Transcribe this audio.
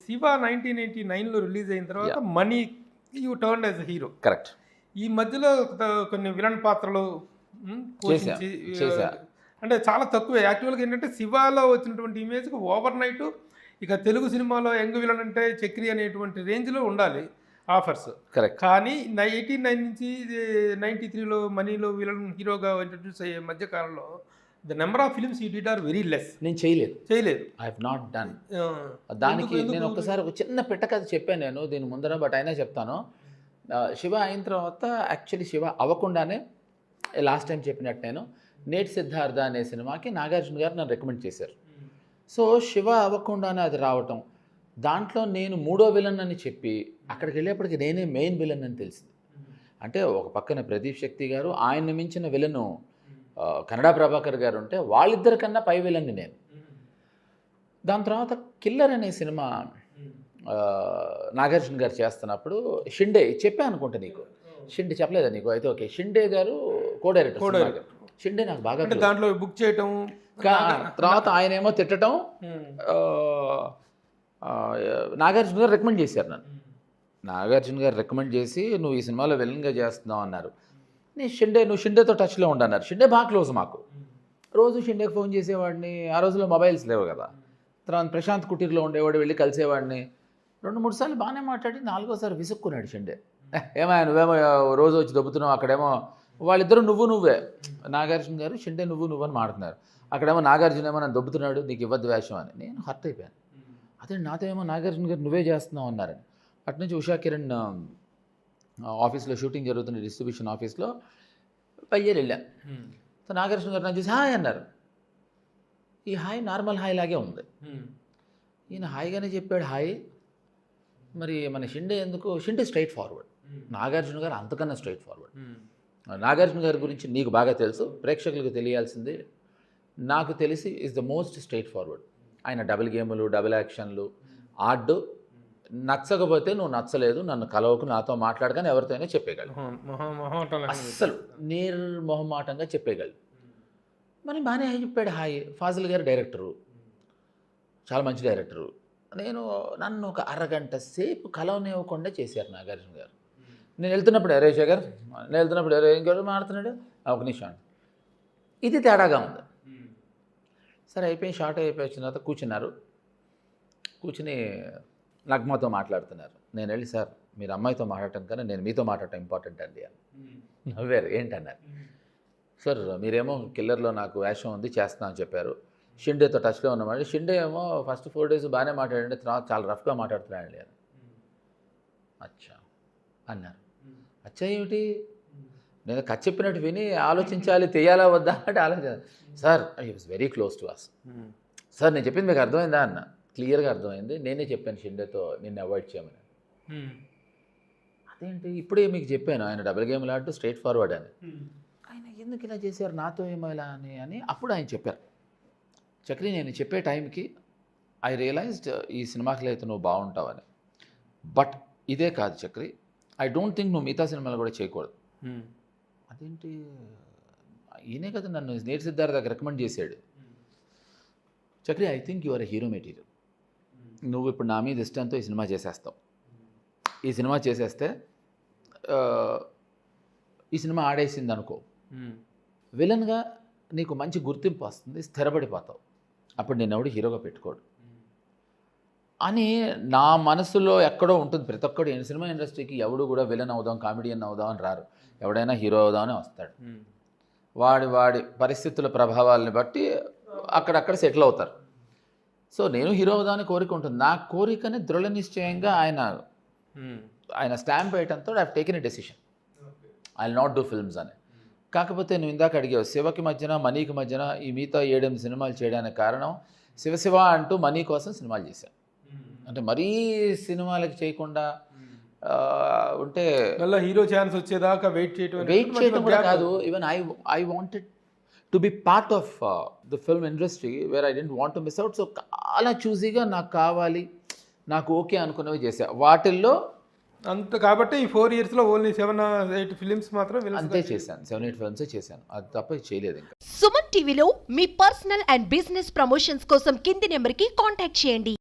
Shiva 1989లో release అయిన తర్వాత money you turn as hero. Correct. ఈ మధ్యలో కొన్ని విలన్ పాత్రలు పోషించి అంటే చాలా తక్కువే. యాక్చువల్గా ఏంటంటే శివాలో వచ్చినటువంటి ఇమేజ్కి ఓవర్ నైట్ ఇక తెలుగు సినిమాలో యంగ్ విలన్ అంటే చక్రి అనేటువంటి రేంజ్లో ఉండాలి ఆఫర్స్. కరెక్ట్. కానీ 89 నుంచి 93లో మనీలో విలన్ హీరోగా ఇంట్రడ్యూస్ అయ్యే మధ్యకాలంలో the number of films you did are very less. నేను చేయలేదు. I have not done. దానికి నేను ఒక్కసారి ఒక చిన్న పెట్టకథ చెప్పాను నేను దీని ముందర, బట్ అయినా చెప్తాను. శివ అయిన తర్వాత యాక్చువల్లీ శివ అవ్వకుండానే లాస్ట్ టైం చెప్పినట్టు నేను నేటి సిద్ధార్థ అనే సినిమాకి నాగార్జున గారు నన్ను రికమెండ్ చేశారు. సో శివ అవ్వకుండానే అది రావటం, దాంట్లో నేను మూడో విలన్ అని చెప్పి అక్కడికి వెళ్ళేప్పటికి నేనే మెయిన్ విలన్ అని తెలిసింది. అంటే ఒక పక్కన ప్రదీప్ శక్తి గారు, ఆయన మించిన విలను కన్నడ ప్రభాకర్ గారు ఉంటే వాళ్ళిద్దరికన్నా పై విలన్ని నేను. దాని తర్వాత కిల్లర్ అనే సినిమా నాగార్జున గారు చేస్తున్నప్పుడు షిండే చెప్పా అనుకుంటా నీకు. షిండే చెప్పలేదా నీకు? అయితే ఓకే. షిండే గారు కో డైరెక్టర్. షిండే నాకు బాగా దాంట్లో బుక్ చేయటం, తర్వాత ఆయన ఏమో తిట్టడం, నాగార్జున గారు రికమెండ్ చేశారు నన్ను. నాగార్జున గారు రికమెండ్ చేసి నువ్వు ఈ సినిమాలో విలన్గా చేస్తున్నావు అన్నారు. నువ్వు షిండేతో టచ్లో ఉండన్నారు. షిండే బాగా క్లోజ్ మాకు. రోజు షిండేకి ఫోన్ చేసేవాడిని. ఆ రోజుల్లో మొబైల్స్ లేవు కదా. తర్వాత ప్రశాంత్ కుటీర్లో ఉండేవాడు, వెళ్ళి కలిసేవాడిని. 2-3 సార్లు బాగానే మాట్లాడి 4వసారి విసుక్కున్నాడు షిండే. ఏమో నువ్వేమో రోజు వచ్చి దొబ్బుతున్నావు, అక్కడేమో వాళ్ళిద్దరూ నువ్వే నాగార్జున గారు షిండే నువ్వు అని మాడుతున్నారు. అక్కడేమో నాగార్జున ఏమో నన్ను దొబ్బుతున్నాడు, నీకు ఇవ్వద్దు వేషం అని. నేను హర్ట్ అయిపోయాను. అదే నాతో ఏమో నాగార్జున గారు నువ్వే చేస్తున్నావు అన్నారని. అటు నుంచి ఉషా కిరణ్ ఆఫీస్లో షూటింగ్ జరుగుతున్న డిస్ట్రిబ్యూషన్ ఆఫీస్లో పయ్యేరు వెళ్ళాను. సో నాగార్జున గారు నన్ను చూసి హాయ్ అన్నారు. ఈ హాయ్ నార్మల్ హాయ్ లాగే ఉంది. ఈయన హాయిగానే చెప్పాడు హాయ్. మరి మన షిండే ఎందుకు? Shinde straight forward. నాగార్జున గారు అంతకన్నా స్ట్రైట్ ఫార్వర్డ్. నాగార్జున గారి గురించి నీకు బాగా తెలుసు, ప్రేక్షకులకు తెలియాల్సింది. నాకు తెలిసి is the most straight forward. ఆయన డబుల్ గేములు, డబుల్ యాక్షన్లు ఆడ్డు. నచ్చకపోతే నువ్వు నచ్చలేదు, నన్ను కలవకు, నాతో మాట్లాడగానే ఎవరితోనే చెప్పేయగలడు. అస్సలు నిర్మొహమాటంగా చెప్పేయగలడు. మరి బాగానే చెప్పాడు హాయ్. ఫాజిల్ గారు డైరెక్టరు, చాలా మంచి డైరెక్టరు. నన్ను ఒక అరగంట సేపు కలవనివ్వకుండా చేశారు నాగార్జున గారు. నేను వెళ్తున్నప్పుడు అరే శేఖర్, నేను వెళ్తున్నప్పుడు అరే ఇంకెవరు మాట్లాడుతున్నాడు, ఒక నిమిషం. ఇది తేడాగా ఉంది. సరే అయిపోయి షార్ట్ అయిపోయి వచ్చిన తర్వాత కూర్చుని నగ్మతో మాట్లాడుతున్నారు. నేను వెళ్ళి సార్ మీరు అమ్మాయితో మాట్లాడటం కన్నా నేను మీతో మాట్లాడటం ఇంపార్టెంట్ అండి అని. నవ్వారు. ఏంటన్నారు? సార్ మీరేమో కిల్లర్లో నాకు వేషం ఉంది చేస్తున్నా అని చెప్పారు. షిండేతో టచ్లో ఉన్నమాట. షిండే ఏమో ఫస్ట్ 4 days బాగానే మాట్లాడండి, తర్వాత చాలా రఫ్గా మాట్లాడుతున్నాడండి అని. అచ్చా అన్నారు. అచ్చా ఏమిటి? నేను కథ చెప్పినట్టు విని ఆలోచించాలి, తెయ్యాలా వద్దా అంటే ఆలోచించాలి. Sir I was very close to us. Sir నేను చెప్పింది మీకు అర్థమైందా అన్న. క్లియర్గా అర్థమైంది. నేనే చెప్పాను షిండేతో నిన్ను అవాయిడ్ చేయమని. అదేంటి ఇప్పుడే మీకు చెప్పాను ఆయన డబుల్ గేమ్ ఆడుతూ స్ట్రైట్ ఫార్వర్డ్ అని. ఆయన ఎందుకు ఇలా చేశారు, నాతో ఏమో ఇలా అని అప్పుడు ఆయన చెప్పారు. చక్రి నేను చెప్పే టైంకి ఐ రియలైజ్డ్ ఈ సినిమాకి అయితే నువ్వు బాగుంటావని. బట్ ఇదే కాదు చక్రి, ఐ డోంట్ థింక్ నువ్వు మిగతా సినిమాలు కూడా చేయకూడదు. అదేంటి? ఈయనే కదా నన్ను నేటి సిద్ధార్థ దగ్గర రికమెండ్ చేశాడు. Chakri I think you are a hero material. నువ్వు ఇప్పుడు నా మీద ఇష్టంతో ఈ సినిమా చేసేస్తావు. ఈ సినిమా చేసేస్తే ఈ సినిమా ఆడేసింది అనుకో, విలన్గా నీకు మంచి గుర్తింపు వస్తుంది, స్థిరపడిపోతావు. అప్పుడు నేను ఎవడు హీరోగా పెట్టుకోడు అని నా మనసులో ఎక్కడో ఉంటుంది. ప్రతి ఒక్కడు సినిమా ఇండస్ట్రీకి ఎవడు కూడా విలన్ అవుదాం, కామెడియన్ అవుదాం అని రారు. ఎవడైనా హీరో అవుదామని వస్తాడు. వాడి పరిస్థితుల ప్రభావాలని బట్టి అక్కడక్కడ సెటిల్ అవుతారు. సో నేను హీరో అవుదామని కోరిక ఉంటుంది. నా కోరికని దృఢ నిశ్చయంగా ఆయన స్టాంప్ వేయటంతో I have taken a decision, I will not do films అని. కాకపోతే నువ్వు ఇందాక అడిగావు శివకి మధ్యన మనీకి మధ్యన ఈ మిగతా 7-8 సినిమాలు చేయడానికి కారణం శివ అంటూ మనీ కోసం సినిమాలు చేశాను. అంటే మరీ సినిమాలకి చేయకుండా ఉంటే హీరో ఛాన్స్ వచ్చేదాకా వెయిట్ చేయడం కూడా కాదు. Even I wanted to be part of the film industry where I didn't want to miss out. So చాలా చూసీగా నాకు కావాలి, నాకు ఓకే అనుకున్నవి చేశా. వాటిల్లో అంత కాబట్టి ఈ 4 yearsలో ఓన్లీ 7-8 ఫిలిమ్స్ మాత్రం అంతే చేశాను. 7-8 ఫిల్మ్స్ చేశాను, అది తప్ప చేయలేదు ఇంకా. సుమన్ టీవీలో మీ పర్సనల్ అండ్ బిజినెస్ ప్రమోషన్స్ కోసం కింది నెంబర్కి కాంటాక్ట్ చేయండి.